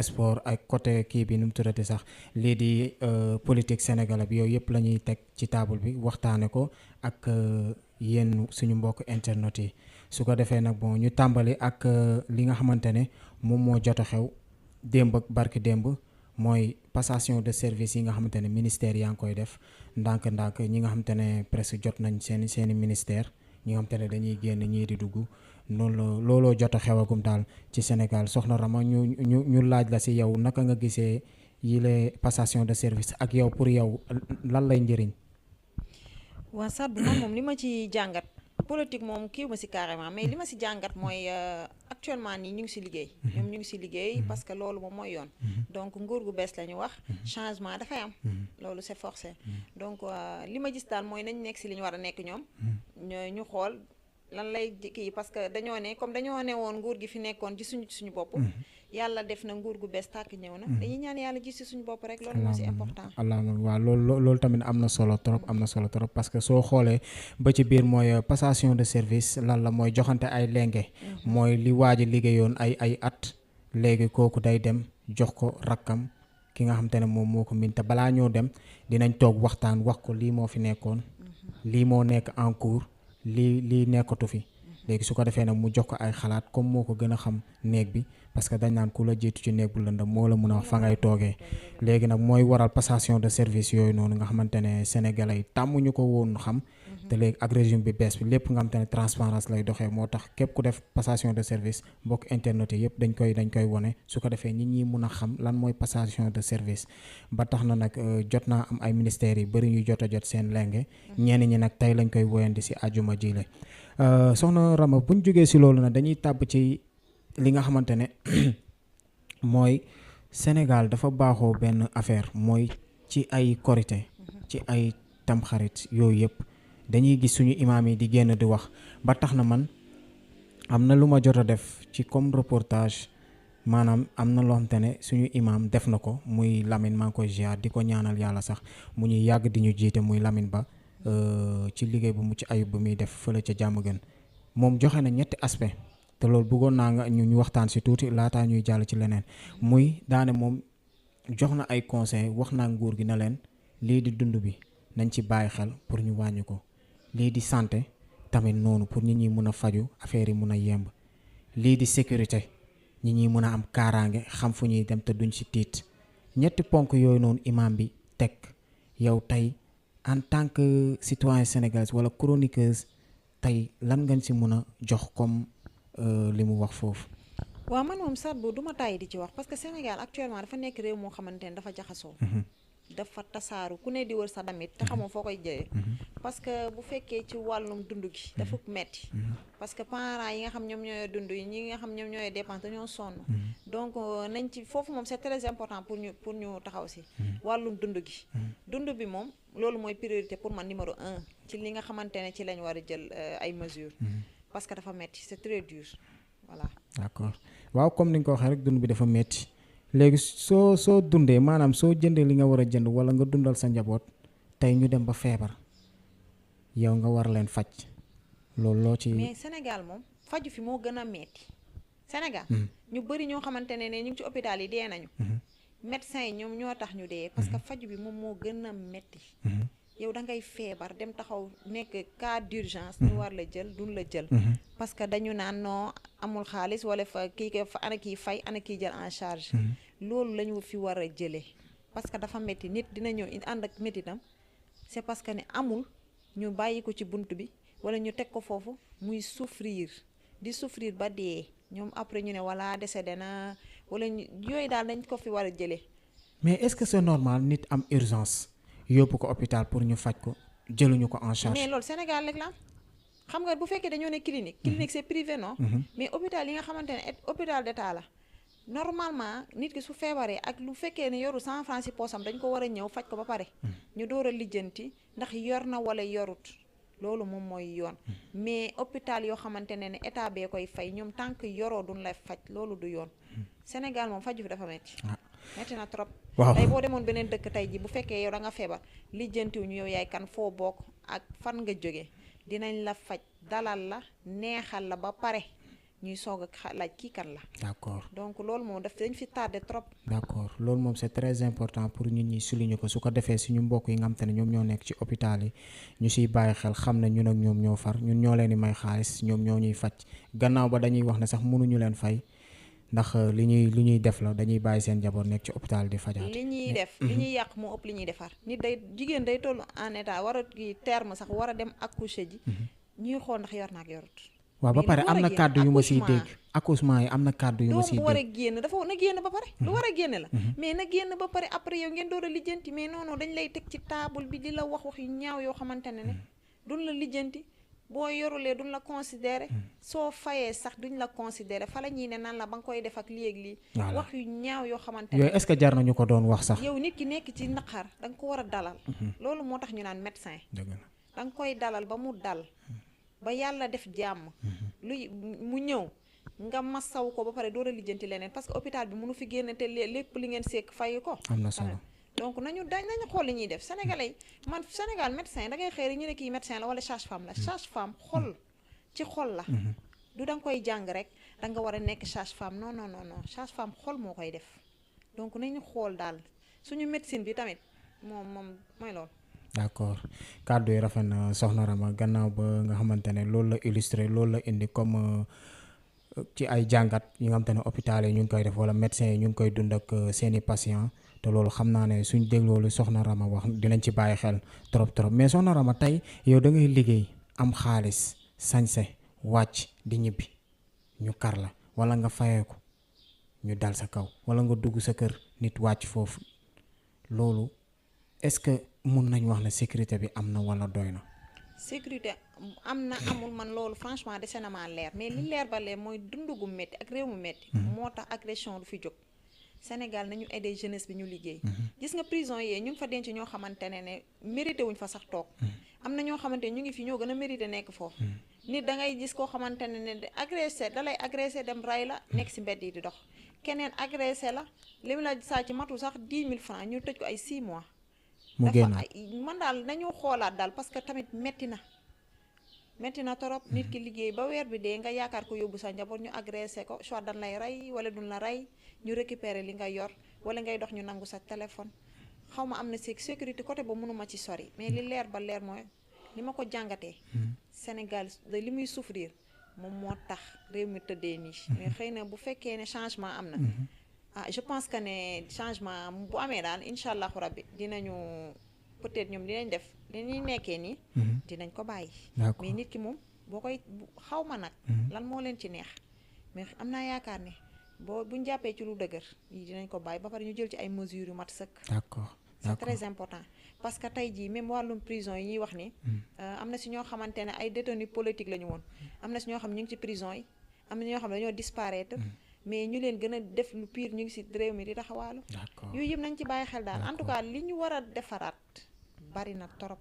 sport ak côté kii bi nu mu tuddati sax lii di politique sénégalais bi yooyu yëpp la ñuy teg ci table bi waxtaane ko ak yéen suñu mbokk internet yi su ko defee nag bon ñu tàmbali ak li nga xamante ne moom moo jot a xew démb ak barki démb mooy passation de service yi nga xamante ne ministère yaa ngi koy def ndànk-ndànk ñi nga xamante ne presque jot nañ seeni ministère ñi nga xamante ne dañuy génn ñii di dugg noonu looloo jot a xewagum daal ci Sénégal soxna Rama ñu laaj la si yow naka nga gisee yile passation de service ak yow pour yow lan lay njëriñ. waa Sadou man moom li ma ci jàngat politique moom kii ma si carrément mais li ma si jàngat mooy actuellement nii ñu ngi si liggéey ñoom ñu ngi si liggéey parce que loolu moom mooy yoon donc nguur gu bees la ñu wax changement dafay am loolu c'est forcé donc li ma gis daal mooy nañ nekk si li ñu war a nekk ñoom ñu xool lan lay kii parce que dañoo ne comme dañoo ne woon nguur gi fi nekkoon ci suñu bopp yàlla def na nguur gu bees tàkk ñëw na dañuy ñaan yàlla gis ci suñu bopp rek loolu moo si important waaw loolu tamit am na solo trop parce que soo xoolee ba ci biir mooy passation de service lan la mooy joxante ay lenge mooy li waa ji liggéeyoon ay at léegi kooku day dem jox ko rakkam ki nga xam te ne moom moo ko min te balaa ñoo dem dinañ toog waxtaan wax ko lii moo fi nekkoon lii moo nekk en cours lii nekkatu fi léegi su ko defee nag mu jox ko ay xalaat comme moo ko gën a xam néeg bi parce que dañ naan ku la jiitu ci néeg bu lëndëm moo la mun a wax fa ngay toogee léegi nag mooy waral passation de service yooyu noonu nga xamante ne sénégalais yi tàmmuñu ko woon xam te léegi ak régime bi bees bi lépp nga xamante ne transparence lay doxee moo tax képp ku def passation de service mbokk internet yi yëpp dañ koy wone su ko defee nit ñi mun a xam lan mooy passation de service ba tax na nag jot naa am ay ministères yi bëri ñu jot a jot seen lenge ñenn ñi nag tey lañ koy woyandi si ajuma jile soxna Rama buñ jógee si loolu nag dañuy tàbb ci li nga xamante ne mooy Sénégal dafa baaxoo benn affaire mooy ci ay korité ci ay tamxarit yooyu yëpp dañuy gis suñu imaam yi di génn di wax ba tax na man am na lu ma jot a def ci comme reportage maanaam am na loo xamante ne suñu imaam def na ko muy Lamine maa ngi koy ziar di ko ñaanal yàlla sax mu ñuy yàgg di ñu jiite muy Lamine Ba ci liggéey bu mucc ayib bu muy def fële ca jàmm gën moom joxe na ñetti aspect te loolu bëggoon naa nga ñu waxtaan si tuuti laataa ñuy jàll ci leneen muy daane moom jox na ay conseil wax naa nguur gi na leen lii di dund bi nañ ci bàyyi xel pour ñu wàññi ko lii di santé tamit noonu pour nit ñi mun a faju affaire yi mun a yemb lii di sécurité nit ñi mun a am kaaraange xam fu ñuy dem te duñ si tiit ñetti ponk yooyu noonu imaam bi teg yow tey en tant que citoyen sénégalais wala chroniqueuse tey lan ngañ si mun a jox comme li mu wax foofu. waaw man moom Sadou du ma tàyyi di ci wax parce que Sénégal actuellement dafa nekk réew moo xamante ne dafa jaxasoo. dafa tasaaru ku ne di wër sa damit te xamoo foo koy jëlee. parce que bu fekkee ci wàllum dund gi dafa metti parce que parents yi nga xam ñoom ñooy dund yi ñi nga xam ñoom ñooy dépense dañoo sonn. donc nañ ci foofu moom c'est très important pour ñu taxaw si. wàllum dund gi. dund bi moom loolu mooy priorité pour man numéro 1 ci li nga xamante ne ci lañ war a jël ay mesures. parce que dafa metti c'est très dur voilà. d'accord waaw comme ni nga ko waxee rek dund bi dafa metti léegi soo dundee maanaam soo jëndee li nga war a jënd wala nga dundal sa njaboot tey ñu dem ba feebar yow nga war leen faj loolu loo ci. mais Sénégal moom faju fi moo gën a metti Sénégal. ñu bëri ñoo xamante ne ñu ngi ci hôpital yi dee nañu. médecins yi ñoom ñoo tax ñu dee parce que faju bi moom moo gën a metti yow da ngay feebar dem taxaw nekk cas d'urgence ñu war la jël duñ la jël parce que dañu naan non amul xaalis wala fa ana kii fay ana kii jël en charge loolu lañu fi war a jëlee parce que dafa métti nit dina ñëw ànd ak méttitam c'est parce que ne amul ñu bàyyi ko ci bunt bi wala ñu teg ko foofu muy souffrir di souffrir ba dee ñoom après ñu ne wala décédé na wala yooyu daal dañ ko fi war a jëlee. mais est-ce que c'est normal nit am urgence yóbbu ko hôpital pour ñu faj ko jëluñu ko en charge. mais loolu Sénégal rek la xam nga bu fekkee dañoo ne clinique c'est privé non. mais hôpital yi nga xamante ne hôpital d'état la normalement nit ki su feebaree ak lu fekkee ne yoru 100 francs ci poosam dañ ko war a ñëw faj ko ba pare. ñu door a lijjanti ndax yor na wala yorut loolu moom mooy yoon. mais hôpital yoo xamante ne état bee koy fay ñoom tant que yoroo duñ lay faj loolu du yoon. Sénégal moom faju fi dafa metti metti na trop. waaw tey boo demoon beneen dëkk tey ji bu fekkee yow da nga feebar lijjantiwuñu yow yaay kan foo bokk ak fan nga jóge dinañ la faj dalal la neexal la ba pare ñuy soog a laaj kii kan la. d'accord donc loolu moom dañ fi tardé trop. d'accord loolu moom c'est très important pour ñun ñi souligner ko su ko defee suñu mbokk yi nga xam te ne ñoom ñoo nekk ci hôpital yi ñu siy bàyyi xel xam ne ñun ak ñoom ñoo far ñun ñoo leen di may xaalis ñoom ñoo ñuy faj gannaaw ba dañuy wax ne sax mënuñu leen fay ndax li ñuy def la dañuy bàyyi seen njaboot nekk ci hôpital di fajaat. li ñuy def li ñuy yàq moo ëpp li ñuy defar nit day jigéen day toll en état war a kii terme sax war a dem accoucher ji ñuy xool ndax yor na ak yorut. waaw ba pare am na kàddu yu ma siy dégg accouchement yi am na kàddu yu ma siy doom bu war a dégg génn dafa na génn ba pare lu war a génn la mais na génn ba pare après yow ngeen door a lijjanti mais non non dañ lay teg ci table bi di la wax yu ñaaw yoo xamante ne duñ la lijjanti boo yorulee duñ la considéré soo fayee sax duñ la considéré fa la ñuy ne nan la ba nga koy def ak lii ak lii wax yu ñaaw yoo xamante ne yooyu est-ce que jar nañu ko doon wax sax yow nit ki nekk ci naqar da nga ko war a dalal loolu moo tax ñu naan médecin dëgg la da nga koy dalal ba mu dal ba yàlla def jàmm luy mu ñëw nga masaw ko ba pare door a lijjanti leneen parce que hôpital bi mënu fi génne te lépp li ngeen sekk fay ko am na solo donc nañu xool li ñuy def sénégalais man Sénégal médecin da ngay xëy rek ñu ne kii médecin la wala sage-femme la sage-femme xol ci xol la du da nga koy jàng rek da nga war a nekk sage-femme non non non non sage-femme xol moo koy def donc nañu xool daal suñu médecine bi tamit moom mooy loolu. d'accord kàddu yi rafet na soxna Rama gannaaw ba nga xamante ne loolu la illustré loolu la indi comme ci ay jàngat yi nga xamante ne hôpital yi ñu ngi koy def wala médecins yi ñu ngi koy dund ak seeni patients te loolu xam naa ne suñ dégloo lu soxna Rama wax dinañ ci bàyyi xel trop mais soxna Rama tey yow da ngay liggéey am xaalis sañse wàcc di ñibbi ñu kar la wala nga fayeeku ñu dal sa kaw wala nga dugg sa kër nit wàcc foofu loolu est-ce que mun nañ wax ne sécurité bi am na wala doy na. sécurité am na amul man loolu franchement dese na maa leer mais li leer ba leer mooy dundu gu métti ak réew mu métti. moo tax agression du fi jóg. Sénégal nañu aider jeunesse bi ñu liggéey. gis nga prison yee ñu ngi fa denc ñoo xamante ne mérité wuñ fa sax toog. am na ñoo xamante ne ñu ngi fi ñoo gën a mérité nekk foofu. nit da ngay gis koo xamante ne agressé da lay agressé dem ray la nekk si mbedd yi di dox keneen agressé la li mu la sàcc matul sax 10 000 francs ñu tëj ko ay 6 mois. mu génn man daal nañu xoolaat daal parce que tamit metti na torop nit ki liggéey ba weer bi dee nga yaakaar ko yóbbu sa njaboot ñu agressé ko soit dañ lay rey wala duñ la rey ñu récupérer li nga yor wala ngay dox ñu nangu sa téléphone xaw ma am na sécurité côté ba mënuma ci sori mais li leer ba leer mooy li ma ko jàngatee Sénégal li muy souffrir moom moo tax réew mi tëddee nii mais xëy na bu fekkee ne changement am na je pense que ne changement bu amee daal incha allahu rabbi dinañu peut-être ñoom dinañ def li ñuy nekkee nii dinañ ko bàyyi mais nit ki moom boo koy xaw ma nag lan moo leen ci neex mais am naa yaakaar ne buñ jàppee ci lu dëgër yi dinañ ko bàyyi ba pare ñu jël ci ay mesures yu mat sëkk. d'accord c'est très important parce que tey jii même wàllum prison yi ñuy wax ni am na si ñoo xamante ne ay détenus politique la ñu woon am na si ñoo xam ne ñu ngi ci prison yi am na ñoo xam ne dañoo disparaître mais ñu leen gën a def lu pire ñu ngi si réew mi di taxawaalu yooyu yëpp nañ ci bàyyi xel daal en tout cas li ñu war a defaraat bari na torop